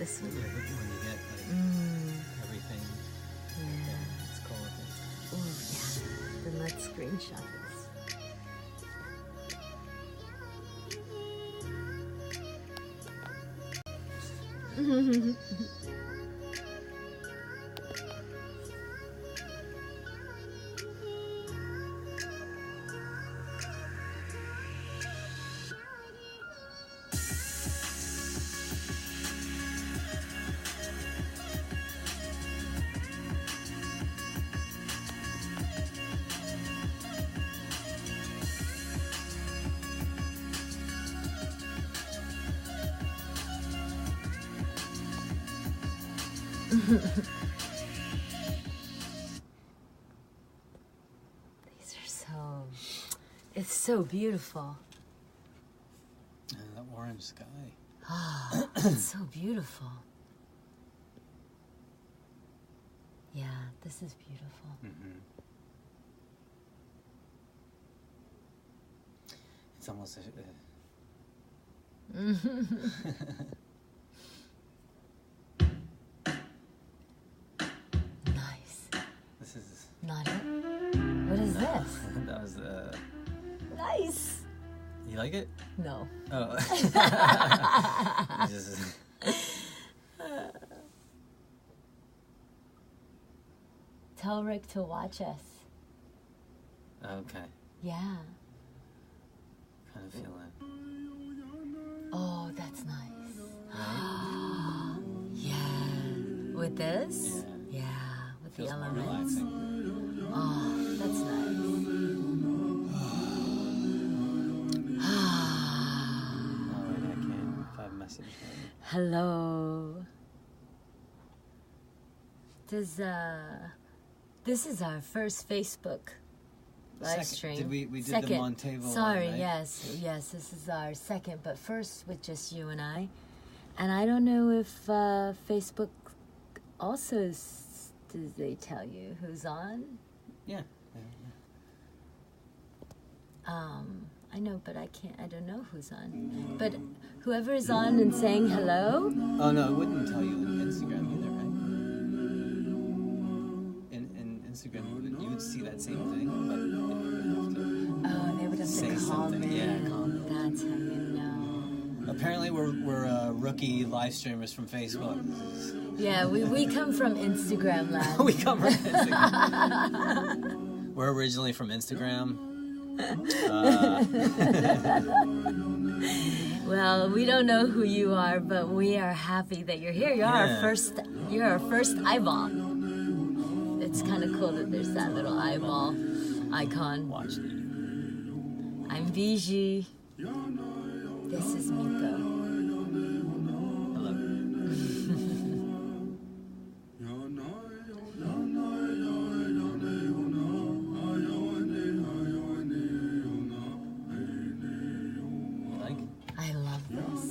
this one? Yeah, when you get like everything. Yeah. It's cool with it. Oh, yeah. Then let's screenshot this. These are so... It's so beautiful. And that orange sky. Oh, it's so beautiful. Yeah, this is beautiful. It's almost Nice. This is... Not it? What is this? That was Nice. You like it? No. Oh. Just... Tell Rick to watch us. Okay. Yeah. Kind of feel it. Oh, that's nice. Right? Yeah. With this? Yeah. Yeah. With Feels the more elements. relaxing. Oh, that's nice. Alright, I can. If I message him. Hello. This is our first Facebook live stream. Did we did second. the Montavo one, Sorry, right? yes, this is our second, but first with just you and I. And I don't know if Facebook also, do they tell you who's on? Yeah. I know, but I don't know who's on. But whoever is on and saying hello. Oh no, it wouldn't tell you in Instagram either, right? In Instagram, you would see that same thing, but you would have to. Oh, they would have Say to something, comment. yeah, comment. That's how you know. Apparently, we're rookie live streamers from Facebook. Yeah, we come from Instagram land. We come from Instagram. We're originally from Instagram. Well, we don't know who you are, but we are happy that you're here. You're our first eyeball. It's kind of cool that there's that little eyeball icon. Watch it. I'm Viji. This is Miko. Hello. You like? I love this.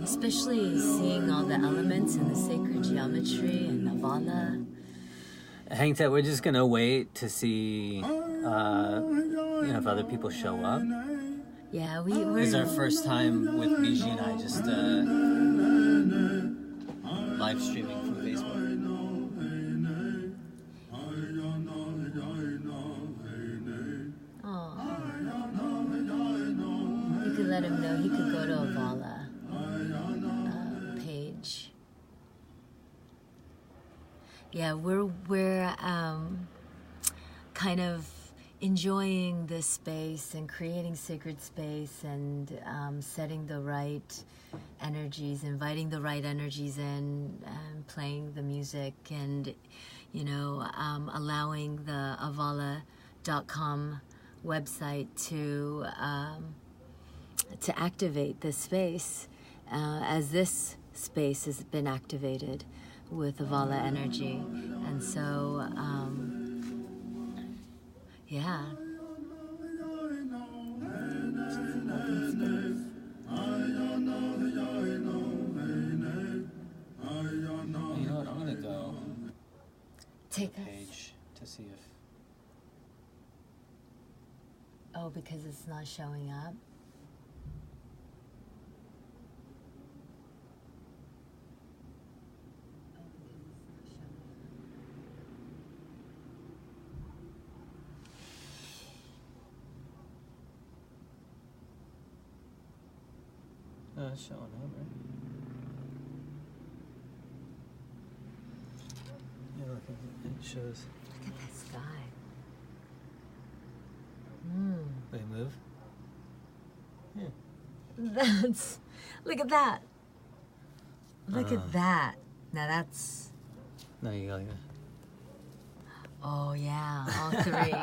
Especially seeing all the elements in the sacred geometry and Navala. Hang tight. We're just gonna wait to see, if other people show up. Yeah, This is our first time with Miji and I just live streaming from Facebook. You could let him know he could go to Avala page. Yeah, we're kind of enjoying this space and creating sacred space and setting the right energies, inviting the right energies in, and playing the music, and allowing the avala.com website to activate this space as this space has been activated with Avala energy. And so yeah. You know what? I'm gonna go Take us. page to see if. Oh, because it's not showing up. it's showing up, right? Yeah, look, it shows. Look at that sky. Wait, move? Yeah. That's, look at that. Look at that. Now that's, No, you gotta go. oh yeah, all three.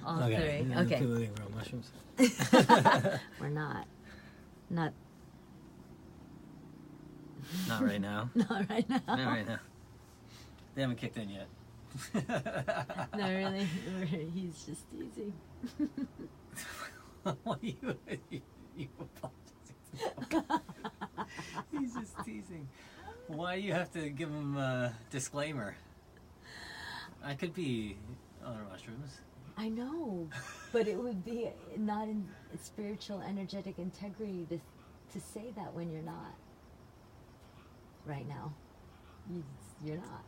All three. Yeah, Okay. people think we're on mushrooms. We're not. Not, Not right now. not right now. Not right now. They haven't kicked in yet. No, really. He's just teasing. Why you apologizing? He's just teasing. Why do you have to give him a disclaimer? I could be on mushrooms. I know, but it would be not in spiritual, energetic integrity to say that when you're not. Right now, you're not.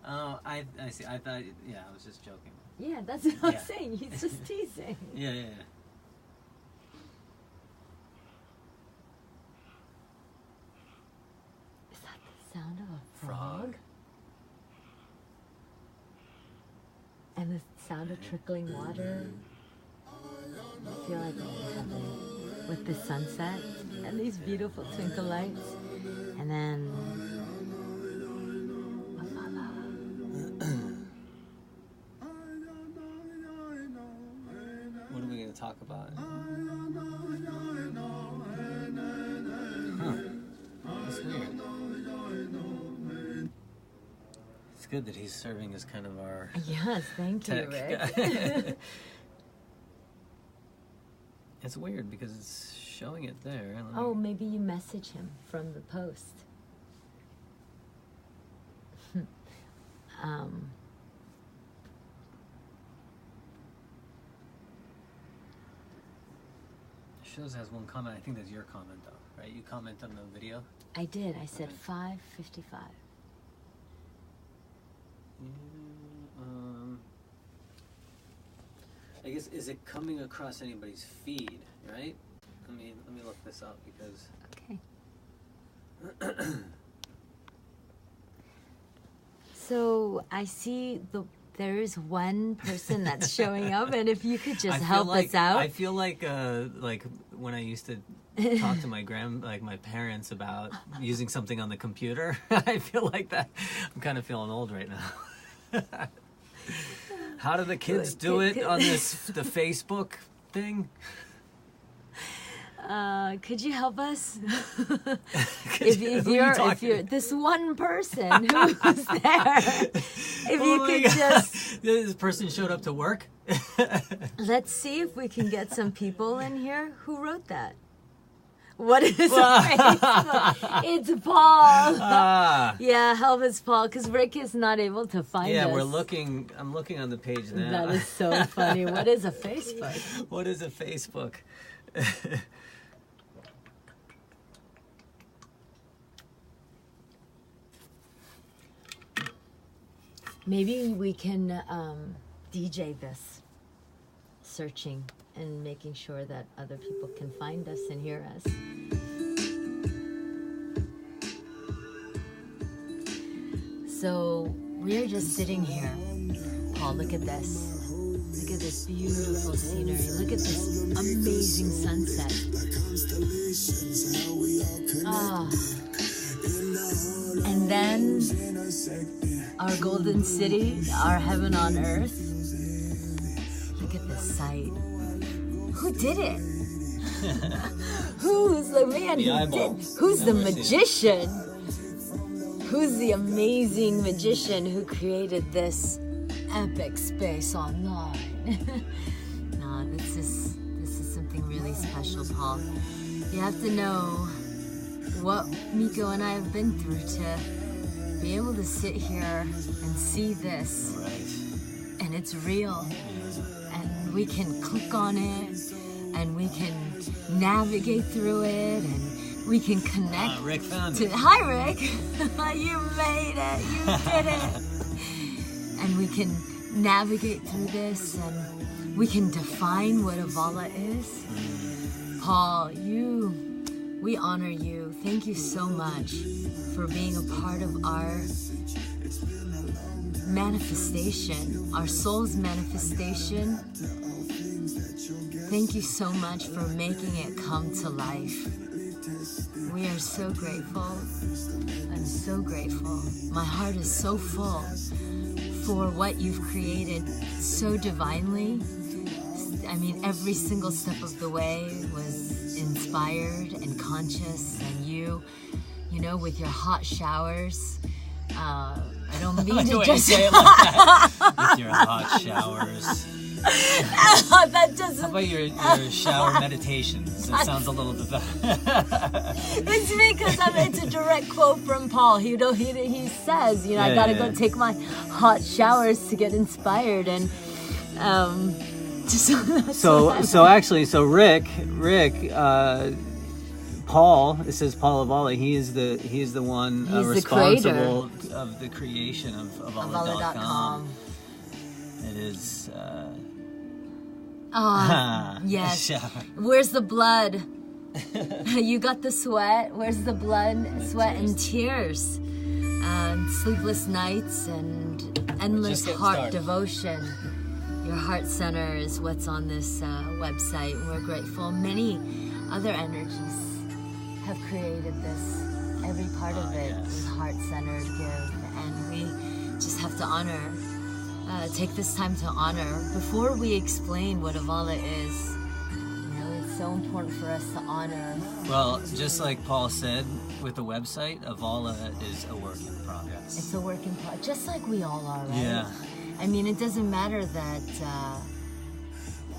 Oh, I see. I thought, yeah, I was just joking. Yeah, that's what I'm Yeah. saying. He's just teasing. Yeah. Is that the sound of a frog? Frog. And the sound of trickling water. I feel like I'm in heaven with the sunset and these beautiful twinkle lights. And then What are we going to talk about? Huh. That's weird. It's good that he's serving as kind of our yes, thank you, tech Rick. guy. It's weird because it's showing it there. Let me- Oh, maybe you message him from the post. Shows has one comment. I think that's your comment though, right? You comment on the video. I did. I said Okay. 5:55. I guess, is it coming across anybody's feed, right? Let me look this up because Okay. So I see there is one person that's showing up, and if you could just help us out. I feel like when I used to talk to my my parents about using something on the computer. I feel like that. I'm kind of feeling old right now. How do the kids do it on the Facebook thing? Could you help us? Who if are you you're talking? this one person who's there, if you my could God. just This person showed up to work. let's see if we can get some people in here who wrote that. What is Facebook? It's Paul. Yeah, help us, Paul, because Rick is not able to find us. Yeah, we're looking. I'm looking on the page now. That is so funny. What is a Facebook? What is a Facebook? Maybe we can DJ this, searching and making sure that other people can find us and hear us. So we're just sitting here. Paul, look at this. Look at this beautiful scenery. Look at this amazing sunset. Ah. And then our golden city, our heaven on earth. Look at this sight. Who did it? Who's the man The who eyeball. did? Who's the Never seen it. magician? Who's the amazing magician who created this epic space online? No, this is something really special, Paul. You have to know what Miko and I have been through to be able to sit here and see this, Right. and it's real, and we can click on it, and we can navigate through it, and we can connect Rick found to. it. Hi, Rick. You made it. You did it. And we can navigate through this, and we can define what Avala is. Paul, you We honor you. Thank you so much for being a part of our manifestation, our soul's manifestation. Thank you so much for making it come to life. We are so grateful. I'm so grateful. My heart is so full for what you've created so divinely. I mean, every single step of the way was inspired and conscious, and you know, with your hot showers. I don't mean to just say it like that. With your hot showers. That doesn't. How about your shower meditations? It sounds a little bit better. It's because it's a direct quote from Paul. He says, I gotta go take my hot showers to get inspired, and so actually, Rick, Paul. It says Paul Avala. He is the one responsible of the creation of Avala.com. It is. Yes. Where's the blood? You got the sweat. Where's the blood, sweat, and tears? And sleepless nights and endless heart devotion. Your heart center is what's on this website. We're grateful. Many other energies have created this. Every part of it is heart-centered give, and we just have to honor. Take this time to honor. Before we explain what Avala is, it's so important for us to honor. Well, just like Paul said with the website, Avala is a work in progress. It's a work in progress, just like we all are, right? Yeah. I mean, it doesn't matter that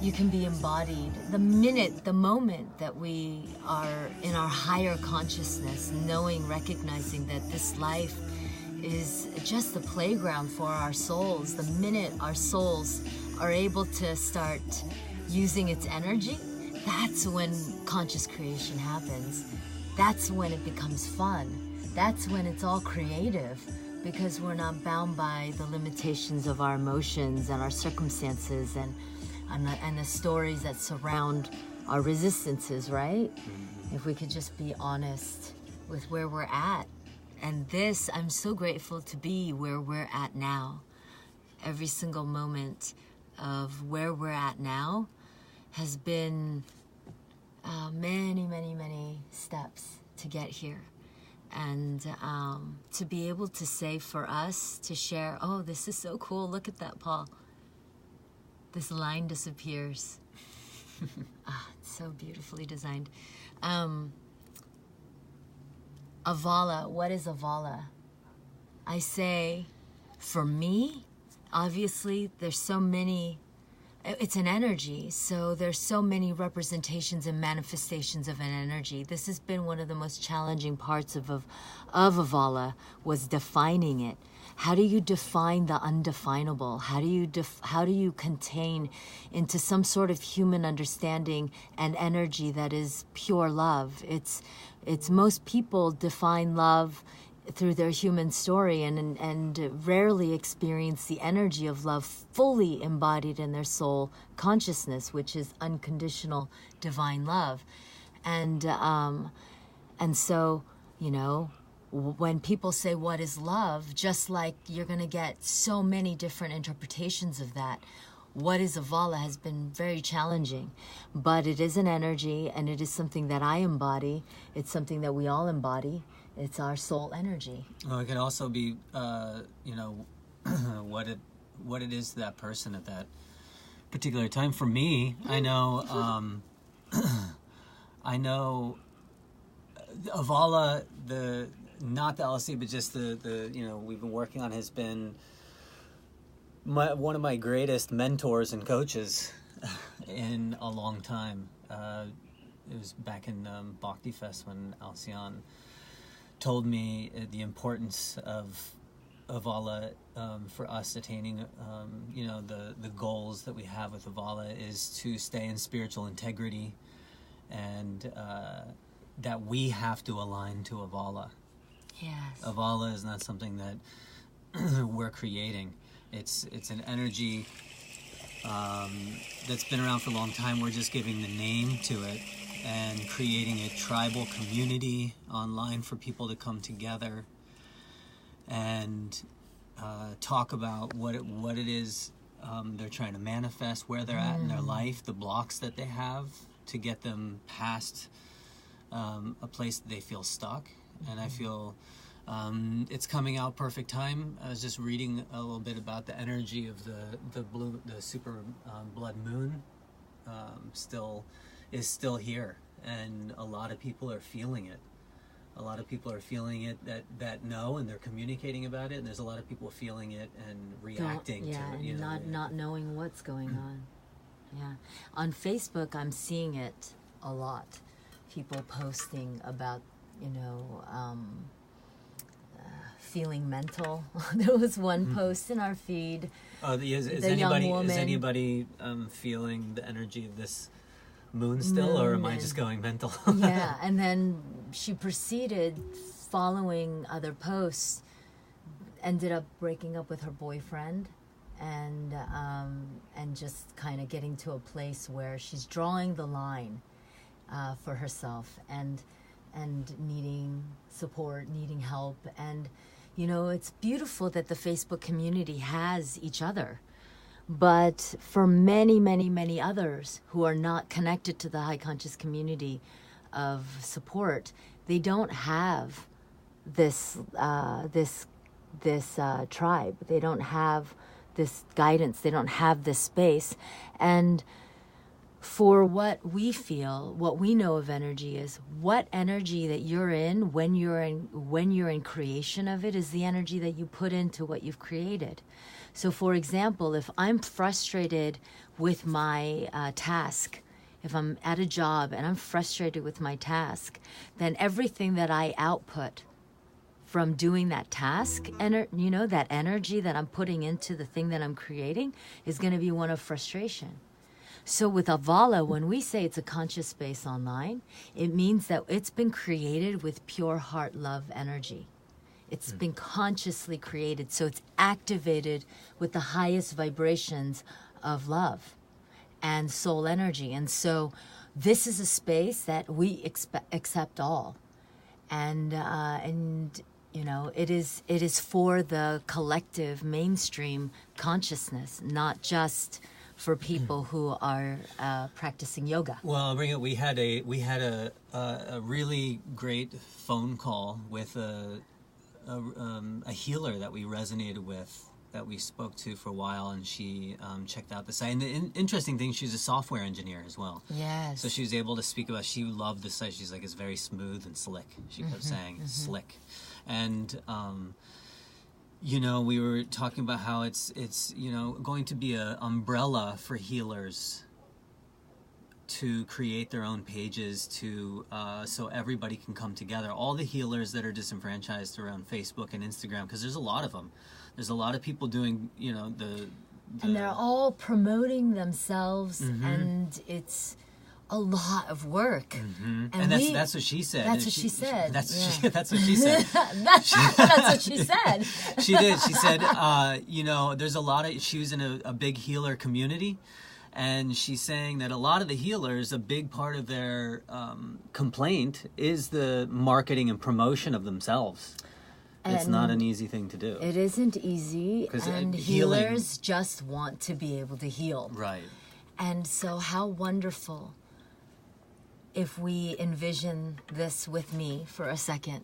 you can be embodied. The moment that we are in our higher consciousness, recognizing that this life is just the playground for our souls. The minute our souls are able to start using its energy, that's when conscious creation happens. That's when it becomes fun. That's when it's all creative, because we're not bound by the limitations of our emotions and our circumstances and the stories that surround our resistances, right? If we could just be honest with where we're at. And I'm so grateful to be where we're at now. Every single moment of where we're at now has been many, many, many steps to get here. And to be able to say for us to share, oh, this is so cool. Look at that, Paul. This line disappears. It's so beautifully designed. Avala, what is Avala? I say, for me, obviously, there's so many, it's an energy, so there's so many representations and manifestations of an energy. This has been one of the most challenging parts of Avala, was defining it. How do you define the undefinable? How do you contain into some sort of human understanding an energy that is pure love? It's most people define love through their human story and rarely experience the energy of love fully embodied in their soul consciousness, which is unconditional divine love. And so, when people say, what is love? Just like you're going to get so many different interpretations of that. What is Avala has been very challenging, but it is an energy, and it is something that I embody. It's something that we all embody. It's our soul energy. Well, it can also be, what it is to that person at that particular time. For me, I know Avala, not the LSD, but just the we've been working on, has been one of my greatest mentors and coaches in a long time. It was back in Bhakti Fest when Alcyon told me the importance of Avala for us attaining, the goals that we have with Avala is to stay in spiritual integrity, and that we have to align to Avala. Yes. Avala is not something that we're creating. It's an energy that's been around for a long time. We're just giving the name to it, and creating a tribal community online for people to come together and talk about what it is they're trying to manifest, where they're at in their life, the blocks that they have to get them past a place that they feel stuck. And I feel it's coming out perfect time. I was just reading a little bit about the energy of the super blood moon is still here, and a lot of people are feeling it. A lot of people are feeling it that know, and they're communicating about it, and there's a lot of people feeling it and reacting to it. You know, not knowing what's going on. Yeah. On Facebook, I'm seeing it a lot. People posting about, feeling mental. There was one post in our feed. Is anybody feeling the energy of this moon still, or am I just going mental? Yeah, and then she proceeded, following other posts, ended up breaking up with her boyfriend, and just kind of getting to a place where she's drawing the line for herself and needing support, needing help. And it's beautiful that the Facebook community has each other. But for many, many, many others who are not connected to the high conscious community of support, they don't have this tribe. They don't have this guidance. They don't have this space. And for what we feel, what we know of energy is what energy that you're in when you're in creation of it is the energy that you put into what you've created. So, for example, if I'm frustrated with my task, if I'm at a job and I'm frustrated with my task, then everything that I output from doing that task, that energy that I'm putting into the thing that I'm creating is going to be one of frustration. So with Avala, when we say it's a conscious space online, it means that it's been created with pure heart love energy. It's been consciously created, so it's activated with the highest vibrations of love and soul energy. And this is a space that we accept all. And it is for the collective mainstream consciousness, not just for people who are practicing yoga. Well, I'll bring it. We had a really great phone call with a healer that we resonated with, that we spoke to for a while, and she checked out the site. And the interesting thing, she's a software engineer as well. Yes. So she was able to speak about, she loved the site. She's like, it's very smooth and slick. She kept saying, slick. And, we were talking about how it's going to be an umbrella for healers to create their own pages so everybody can come together. All the healers that are disenfranchised around Facebook and Instagram, because there's a lot of them. There's a lot of people doing, and they're all promoting themselves, and it's a lot of work. And that's what she said. That's what she said. That's what she said. That's what she said. She did. She said, there's a lot of, she was in a big healer community. And she's saying that a lot of the healers, a big part of their complaint is the marketing and promotion of themselves. And it's not an easy thing to do. It isn't easy, and healers just want to be able to heal. Right. And so how wonderful if we envision this with me for a second.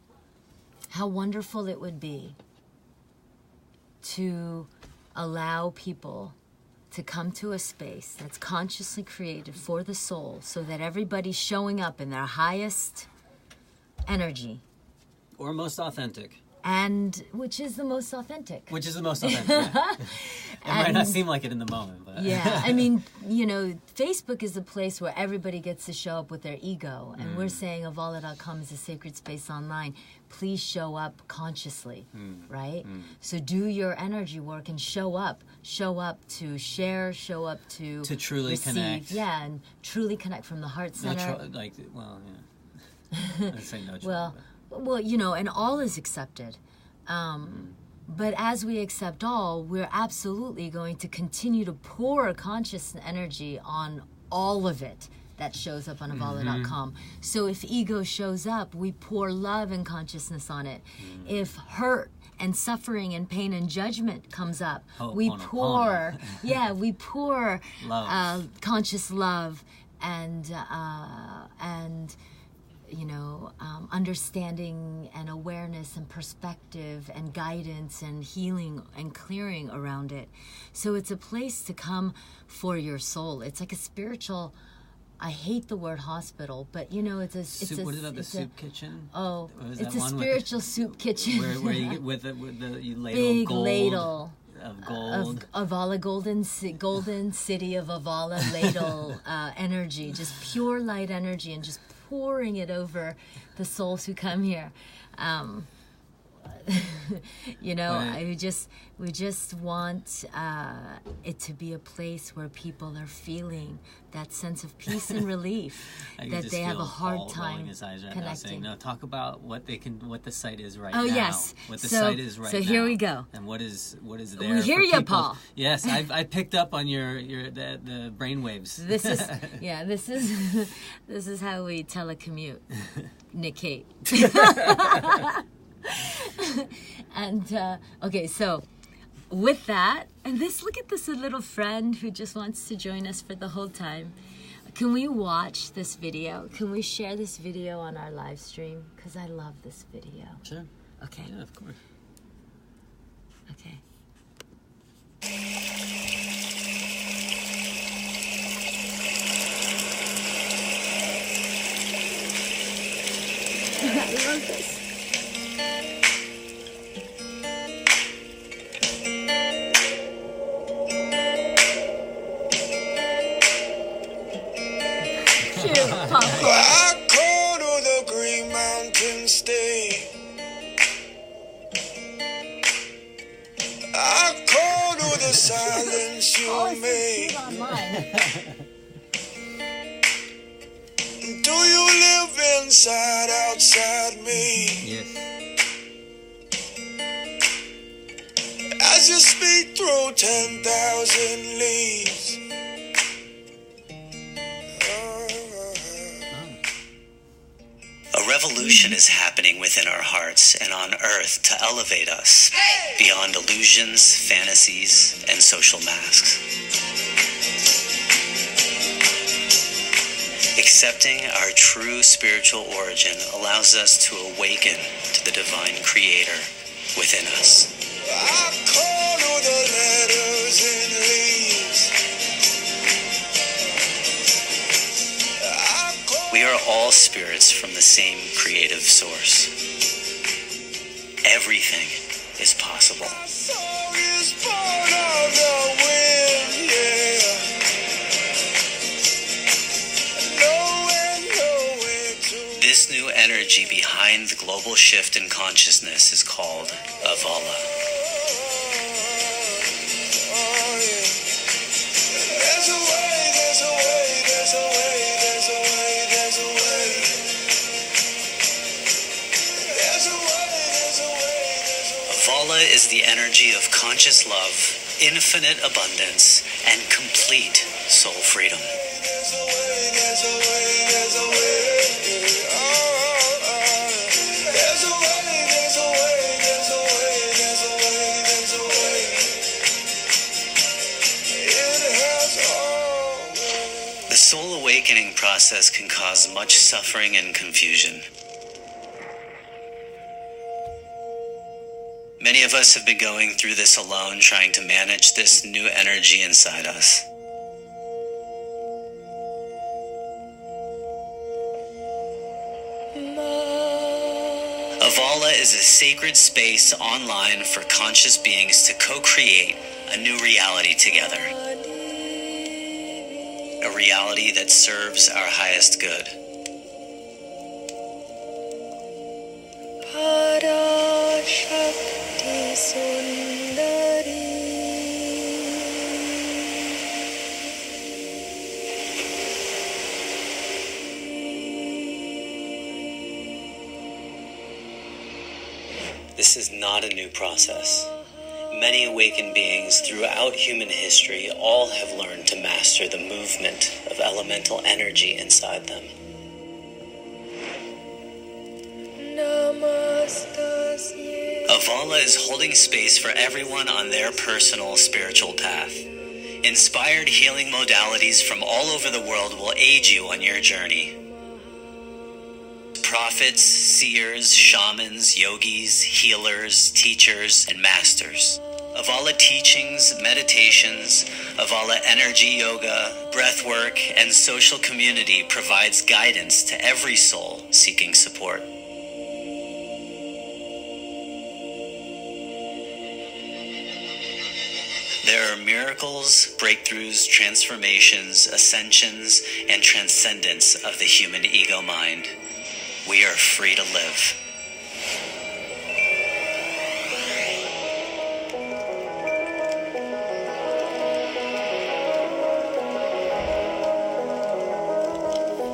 How wonderful it would be to allow people to come to a space that's consciously created for the soul, so that everybody's showing up in their highest energy. Or most authentic. And which is the most authentic. Which is the most authentic. Yeah. It might not seem like it in the moment, but yeah, I mean, Facebook is a place where everybody gets to show up with their ego, and we're saying Avala.com is a sacred space online. Please show up consciously, right? So do your energy work and show up to share, show up to truly receive, connect. Yeah, and truly connect from the heart center. I'd say no. Well, and all is accepted. But as we accept all, we're absolutely going to continue to pour conscious energy on all of it. that shows up on Avala.com. So if ego shows up, we pour love and consciousness on it. If hurt and suffering and pain and judgment comes up, we pour, we pour love. Conscious love and understanding and awareness and perspective and guidance and healing and clearing around it. So it's a place to come for your soul. It's like a spiritual, I hate the word hospital, but it's a What is that, the soup kitchen? Oh, it's a spiritual soup kitchen. Where you get with the you ladle big gold ladle of gold. Of Avala, golden city of Avala ladle energy, just pure light energy, and just pouring it over the souls who come here. We just want it to be a place where people are feeling that sense of peace and relief that they have a hard time connecting. Saying, no, talk about what the site is right now. Oh yes, what the site is right now. So here we go. And what is there? We hear you, Paul. Yes, I picked up on the brain waves. This is this is how we telecommute, Nick Kate. And okay, so with that, and look at this little friend who just wants to join us for the whole time. Can we watch this video? Can we share this video on our live stream? Because I love this video. Sure. Okay. Yeah, of course. Okay. I love this. I go to the Green Mountain State. I go to the silence you made. Do you live inside, outside me? Yes. As you speak through 10,000 leaves. A revolution is happening within our hearts and on earth to elevate us beyond illusions, fantasies, and social masks. Accepting our true spiritual origin allows us to awaken to the divine creator within us. I call to the letters in leaves. We are all spirits from the same creative source. Everything is possible. My soul is born of the wind, yeah. Nowhere to. This new energy behind the global shift in consciousness is called Avala. There's a way, there's a way, there's a way, there's a way, there's a way. There's a way, there's a way, there's a way. Avala is the energy of conscious love, infinite abundance, and complete soul freedom. There's a way, there's a way, there's a way. There's a way, there's a way, there's a way, there's a way, there's a way. It has always. The soul awakening process can cause much suffering and confusion. Many of us have been going through this alone, trying to manage this new energy inside us. Avala is a sacred space online for conscious beings to co-create a new reality together. A reality that serves our highest good. This is not a new process. Many awakened beings throughout human history all have learned to master the movement of elemental energy inside them. Avala is holding space for everyone on their personal spiritual path. Inspired healing modalities from all over the world will aid you on your journey. Prophets, seers, shamans, yogis, healers, teachers, and masters. Avala teachings, meditations, Avala energy yoga, breathwork, and social community provides guidance to every soul seeking support. There are miracles, breakthroughs, transformations, ascensions, and transcendence of the human ego mind. We are free to live.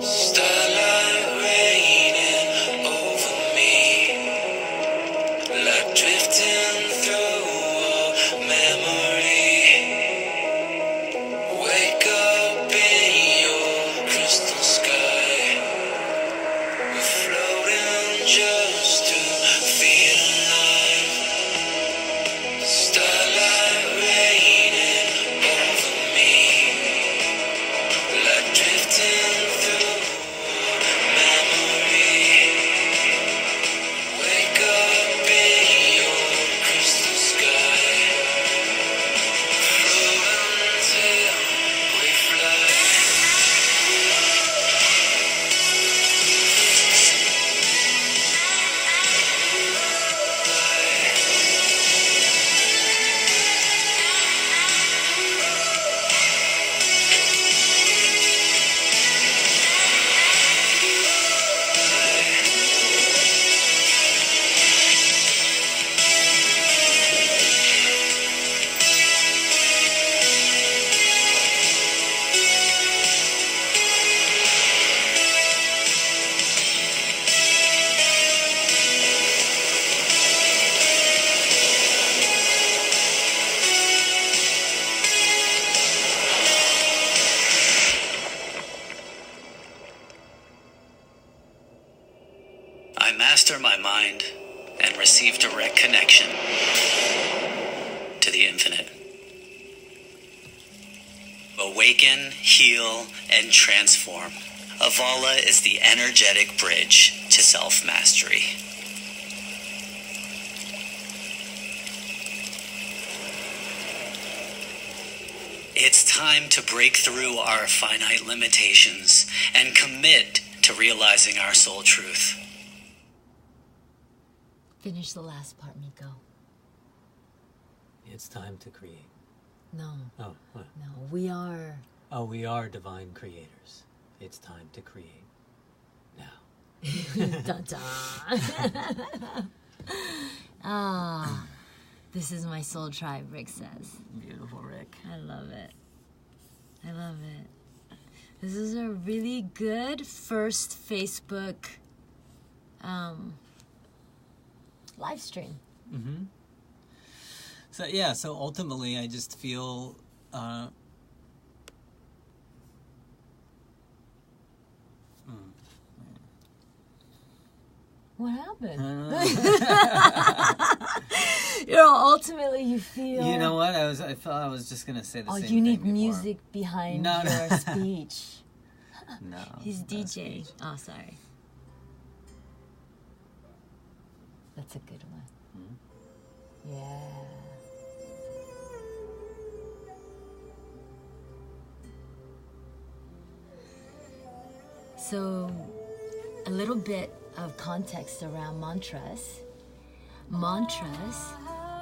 Starlight raining over me, like drifting through a memory. Wake up in your crystal sky. We're floating just to feel alive. Starlight raining over me, like drifting through memory. Wake up in your crystal sky. Float until we fly. I master my mind and receive direct connection to the infinite. Awaken, heal, and transform. Avala is the energetic bridge to self-mastery. It's time to break through our finite limitations and commit to realizing our soul truth. Finish the last part, Miko. It's time to create. No, Oh, what? no, we are. Oh, we are divine creators. It's time to create now. Dun dun. Ah, this is my soul tribe, Rick says. Beautiful, Rick. I love it. I love it. This is a really good first Facebook live stream. Mm-hmm. So yeah, so ultimately, I just feel. What happened? You Ultimately you feel. know what? I felt I was just gonna say the Oh, same you need thing before. music behind No, no. your speech. No. He's no DJ. speech. Oh, sorry. That's a good one. Yeah. So, a little bit of context around mantras. Mantras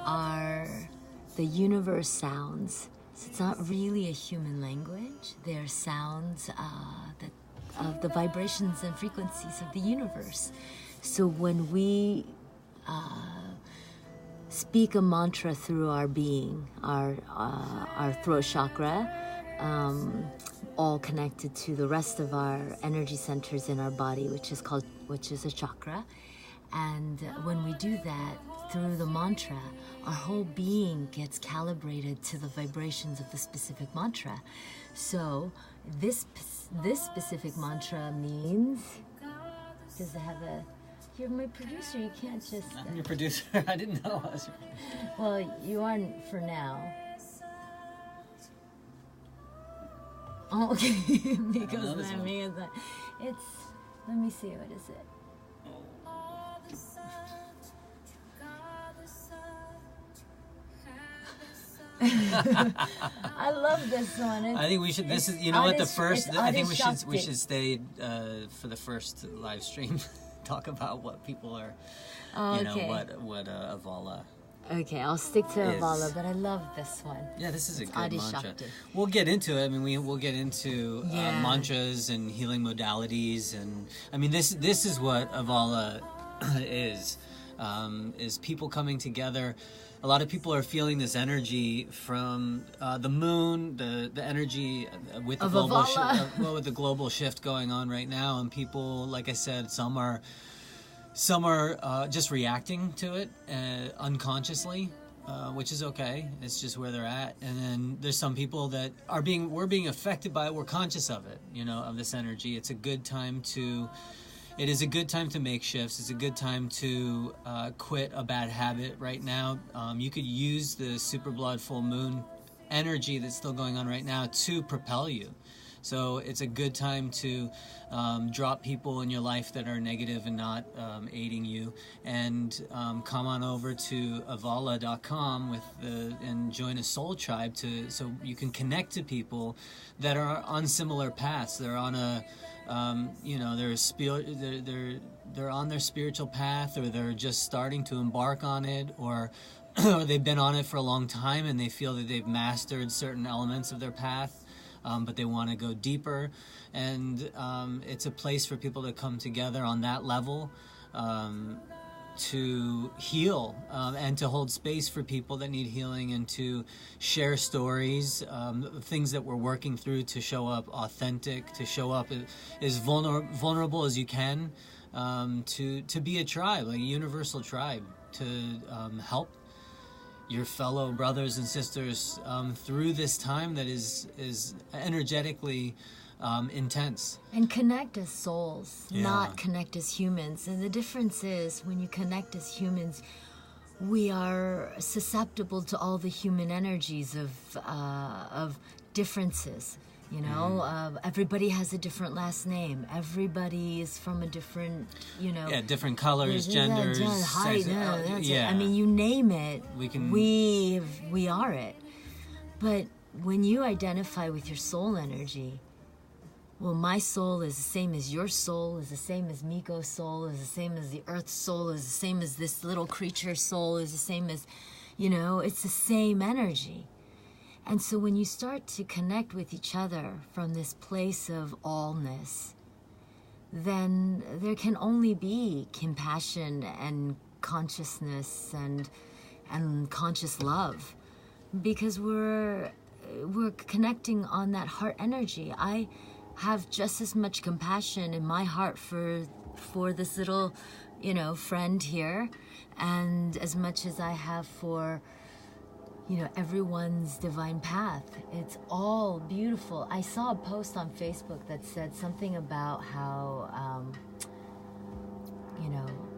are the universe sounds. So it's not really a human language. They're sounds of the vibrations and frequencies of the universe. So when we speak a mantra through our being, our throat chakra, all connected to the rest of our energy centers in our body, which is a chakra. And when we do that through the mantra, our whole being gets calibrated to the vibrations of the specific mantra. So this specific mantra means, does it have a, you're my producer, you can't just... I'm your producer. I didn't know. Well, you aren't for now. Oh, okay. Because that means that it's, let me see, what is it? I love this one. I think we should. This is, you know what, the first. I think we should stay for the first live stream. Talk about what people are. Oh, you know okay. what Avala. Okay, I'll stick to is. Avala, but I love this one. Yeah, this is a It's good Adi mantra. Shakti. We'll get into it. I mean, we'll get into Yeah. mantras and healing modalities, and I mean, this is what Avala is people coming together. A lot of people are feeling this energy from the moon, the energy with the Of global Avala. with the global shift going on right now, and people, like I said, some are just reacting to it unconsciously, which is okay. It's just where they're at. And then there's some people that we're being affected by it. We're conscious of it, you know, of this energy. It is a good time to make shifts. It's a good time to quit a bad habit right now. You could use the super blood full moon energy that's still going on right now to propel you. So it's a good time to drop people in your life that are negative and not aiding you, and come on over to avala.com and join a soul tribe so you can connect to people that are on similar paths. They're on a they're on their spiritual path, or they're just starting to embark on it, or they've been on it for a long time and they feel that they've mastered certain elements of their path. But they want to go deeper, and it's a place for people to come together on that level to heal and to hold space for people that need healing, and to share stories, things that we're working through, to show up authentic, to show up as vulnerable as you can, to be a tribe, like a universal tribe, to help your fellow brothers and sisters through this time that is energetically intense. And connect as souls, Yeah. not connect as humans. And the difference is, when you connect as humans, we are susceptible to all the human energies of differences. You know, everybody has a different last name. Everybody is from a different, Different colors, genders, height. sex, I mean, you name it. We are it. But when you identify with your soul energy, well, my soul is the same as your soul, is the same as Miko's soul, is the same as the Earth's soul, is the same as this little creature's soul, is the same as, it's the same energy. And so when you start to connect with each other from this place of allness, then there can only be compassion and consciousness and conscious love, because we're connecting on that heart energy. I have just as much compassion in my heart for this little, friend here, and as much as I have for everyone's divine path. It's all beautiful. I saw a post on Facebook that said something about how,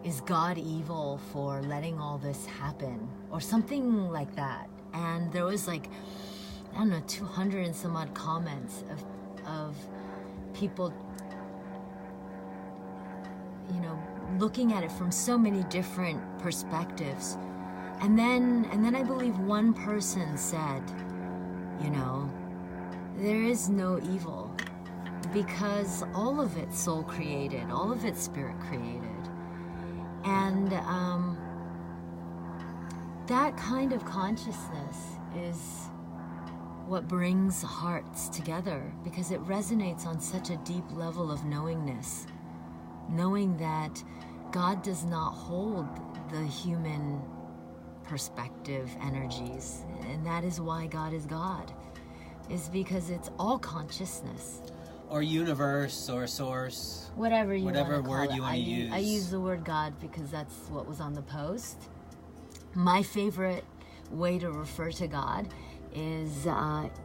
is God evil for letting all this happen? Or something like that. And there was 200 and some odd comments of people, looking at it from so many different perspectives. And then I believe one person said, there is no evil, because all of it's soul created, all of it's spirit created. And that kind of consciousness is what brings hearts together, because it resonates on such a deep level of knowingness, knowing that God does not hold the human perspective energies, and that is why God is God, is because it's all consciousness. or universe or source. Whatever you Whatever wanna call word it. you wanna use. I use the word God because that's what was on the post. My favorite way to refer to God is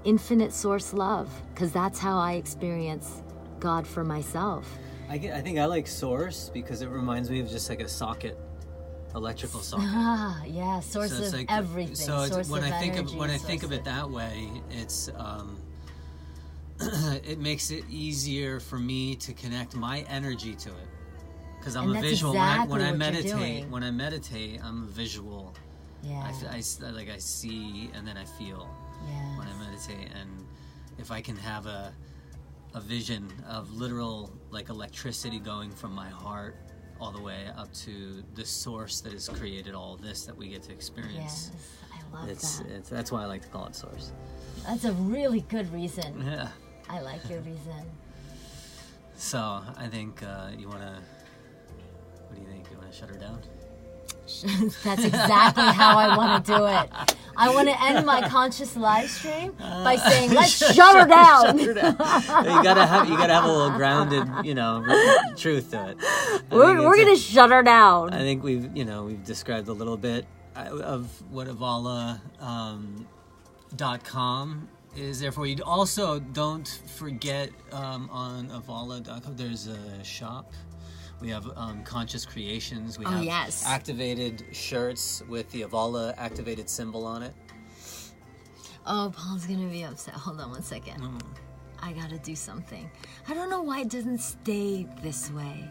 infinite source love, because that's how I experience God for myself. I think I like source because it reminds me of just like a socket, electrical socket. Ah, yeah, source So it's of like everything. So it's, source when of I think energy, of when I source think of it that way, it's it makes it easier for me to connect my energy to it, because I'm And a that's visual. exactly When I what you're meditate, doing. when I meditate, I'm a visual. Yeah, I see and then I feel yeah. when I meditate, and if I can have a vision of literal like electricity going from my heart all the way up to the source that has created all this that we get to experience. Yes, I love that. That's why I like to call it source. That's a really good reason. Yeah. I like your reason. So I think you want to. What do you think? You want to shut her down? That's exactly how I want to do it. I want to end my conscious live stream by saying, "Let's shut her down." You gotta have a little grounded, truth to it. We're gonna shut her down. I think we've described a little bit of what Avala.com is there for you. Also, don't forget on Avala.com there's a shop. We have Conscious Creations. We have yes. activated shirts with the Avala activated symbol on it. Oh, Paul's gonna be upset. Hold on one second. I gotta do something. I don't know why it doesn't stay this way.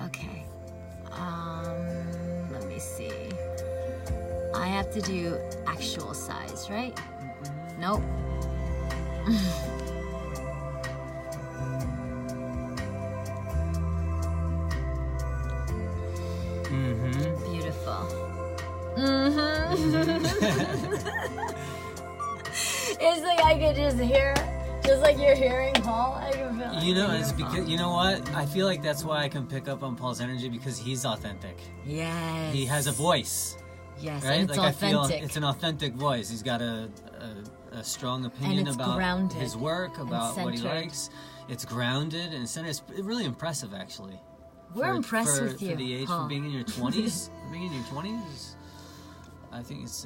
Okay. Let me see. I have to do actual size, right? Nope. Beautiful. It's like I could just hear, just like you're hearing Paul. I can feel. It's because you know what? I feel like that's why I can pick up on Paul's energy, because he's authentic. Yes. He has a voice, Yes, right? and it's I authentic. feel it's an authentic voice. He's got a strong opinion it's about grounded his work, about what he centered. likes. It's grounded and centered. It's really impressive, actually. We're impressed with you, for the age, Paul. for being in your 20s. Being in your 20s, I think it's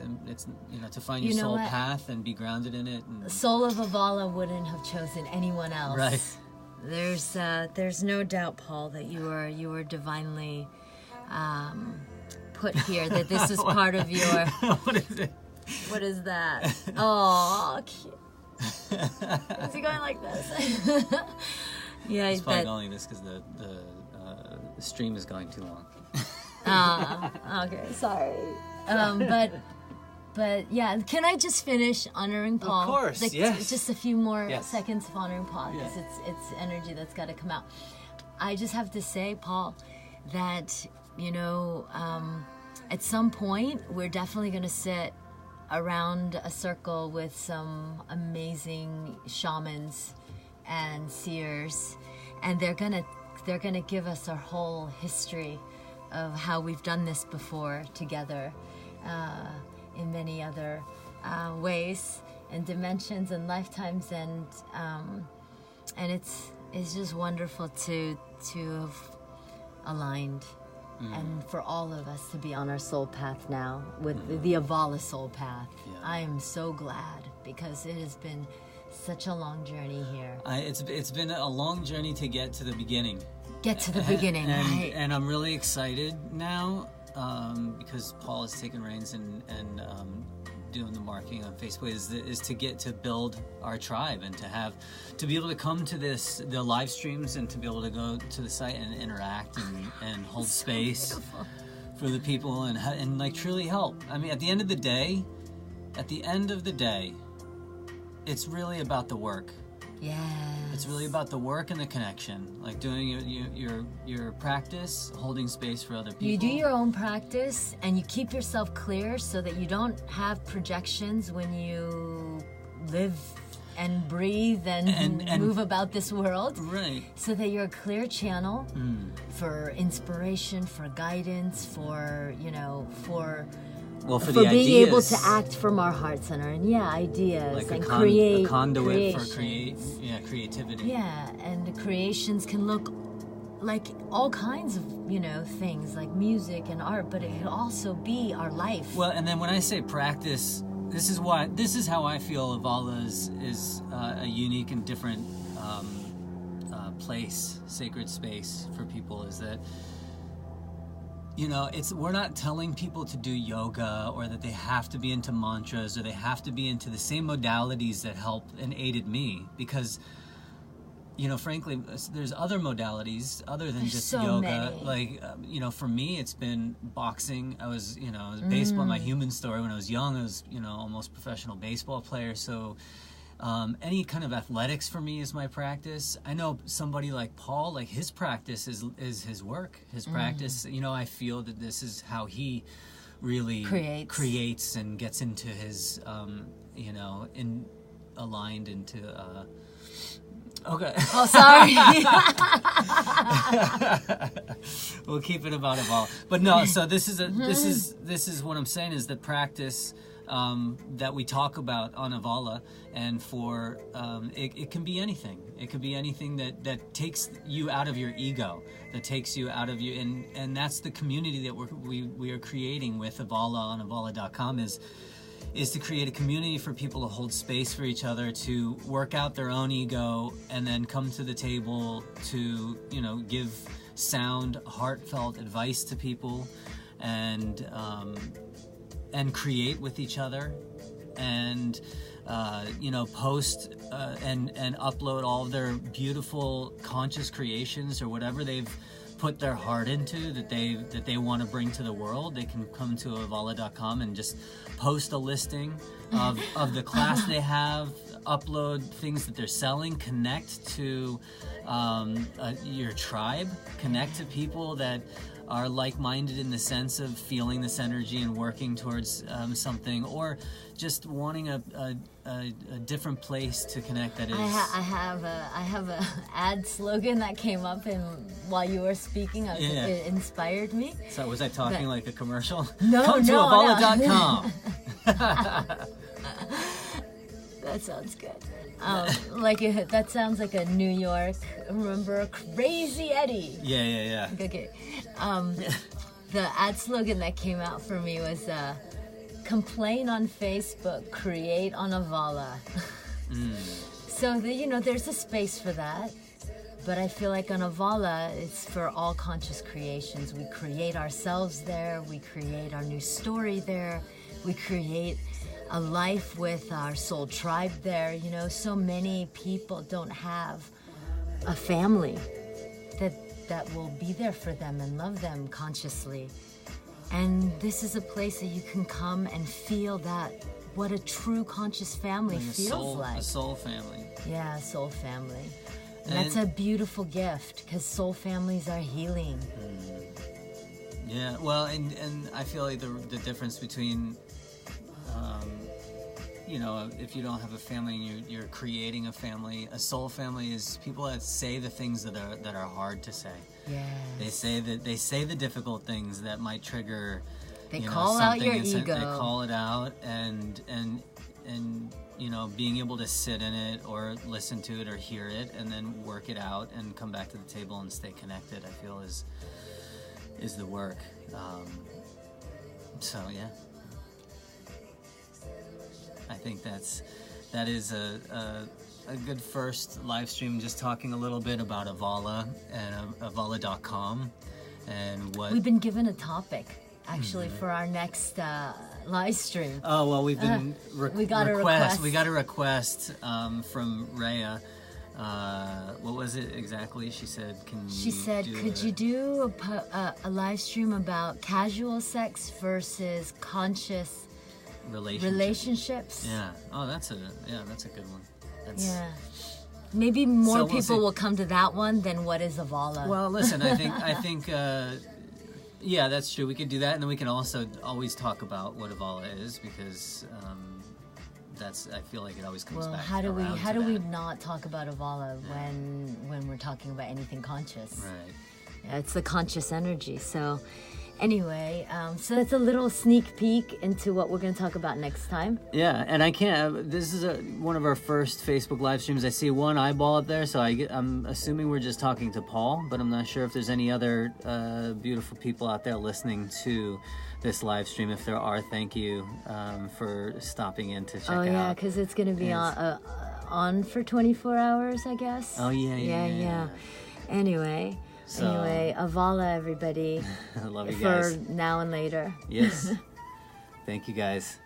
to find your You know soul what? path and be grounded in it. And, Soul of Avala wouldn't have chosen anyone else. Right. There's no doubt, Paul, that you were divinely put here. That this is part of your. What is it? What is that? Oh, cute. Is he going like this? Yeah, It's probably going like this because the stream is going too long. Okay, sorry. But yeah, can I just finish honoring Paul? Of course, yes. Just a few more Yes. seconds of honoring Paul, because it's energy that's got to come out. I just have to say, Paul, that at some point we're definitely going to sit around a circle with some amazing shamans and seers, and they're gonna give us our whole history of how we've done this before together in many other ways and dimensions and lifetimes, and it's just wonderful to have aligned. And for all of us to be on our soul path now with the Avala soul path. Yeah. I am so glad, because it has been such a long journey here. It's been a long journey to get to the beginning. Get to the beginning, right? And I'm really excited now because Paul has taken reins and doing the marketing on Facebook is to get to build our tribe and to be able to come to the live streams and to be able to go to the site and interact and hold space beautiful. for the people and like truly help. I mean, at the end of the day, it's really about the work. Yes. It's really about the work and the connection, like doing your practice, holding space for other people. You do your own practice and you keep yourself clear so that you don't have projections when you live and breathe and move about this world. Right. So that you're a clear channel for inspiration, for guidance, for Well, for for the being able ideas, to act from our heart center and ideas like and a create conduit for creations. creativity. Yeah, and the creations can look like all kinds of, things like music and art, but it can also be our life. Well, and then when I say practice, this is how I feel Avala is a unique and different place, sacred space for people. Is that we're not telling people to do yoga or that they have to be into mantras or they have to be into the same modalities that helped and aided me, because frankly, there's other modalities other than There's just so yoga. many. Like, for me, it's been boxing. I was, baseball, my human story. When I was young, I was, almost professional baseball player. So any kind of athletics for me is my practice. I know somebody like Paul, like his practice is his work, his practice. I feel that this is how he really creates and gets into his, aligned into... Okay. Oh, sorry. We'll keep it about Avala. But no, so this is what I'm saying is the practice that we talk about on Avala, and for it can be anything. It could be anything that takes you out of your ego, that takes you out of you, and that's the community that we are creating with Avala on Avala.com is to create a community for people to hold space for each other, to work out their own ego, and then come to the table to, give sound, heartfelt advice to people, and create with each other, and post and upload all of their beautiful conscious creations or whatever they've put their heart into that they want to bring to the world. They can come to Avala.com and just post a listing of the class they have, upload things that they're selling, connect to your tribe, connect to people that are like-minded in the sense of feeling this energy and working towards something, or just wanting a different place to connect. That is, I have a ad slogan that came up while you were speaking. It inspired me. So was I talking like a commercial? No, Come to Avala.com. That sounds good. That sounds like a New York. Remember Crazy Eddie? Yeah. Okay. The ad slogan that came out for me was complain on Facebook, create on Avala. So there's a space for that. But I feel like on Avala, it's for all conscious creations. We create ourselves there. We create our new story there. We create a life with our soul tribe there. So many people don't have a family that will be there for them and love them consciously. And this is a place that you can come and feel what a true conscious family feels like. A soul family. Yeah, a soul family. And that's a beautiful gift, because soul families are healing. Yeah, well, and I feel like the difference between, if you don't have a family and you're creating a family, a soul family is people that say the things that are hard to say. Yeah. They say the difficult things that might trigger. They call out your something. ego. They call it out, and being able to sit in it or listen to it or hear it and then work it out and come back to the table and stay connected, I feel is the work. So yeah, I think that is a good first live stream, just talking a little bit about Avala and Avala.com and what We've been given a topic actually for our next live stream. Oh, well, we've been we got a request. We got a request from Rhea. What was it exactly? She said, could you do a live stream about casual sex versus conscious relationships? Yeah. Oh, that's a good one. Yeah. Maybe more we'll people see. will come to that one than what is Avala. Well, listen, I think yeah, that's true. We could do that, and then we can also always talk about what Avala is, because I feel like it always comes back. How do around we not talk about Avala when we're talking about anything conscious? Right. Yeah, it's the conscious energy. So Anyway, so that's a little sneak peek into what we're going to talk about next time. Yeah, and I can't. This is one of our first Facebook live streams. I see one eyeball up there, so I'm assuming we're just talking to Paul, but I'm not sure if there's any other beautiful people out there listening to this live stream. If there are, thank you for stopping in to check Oh it yeah, out. because it's going to be on for 24 hours, I guess. Oh yeah. Anyway, Avala, everybody. I love you for guys. now and later. Yes. Thank you guys.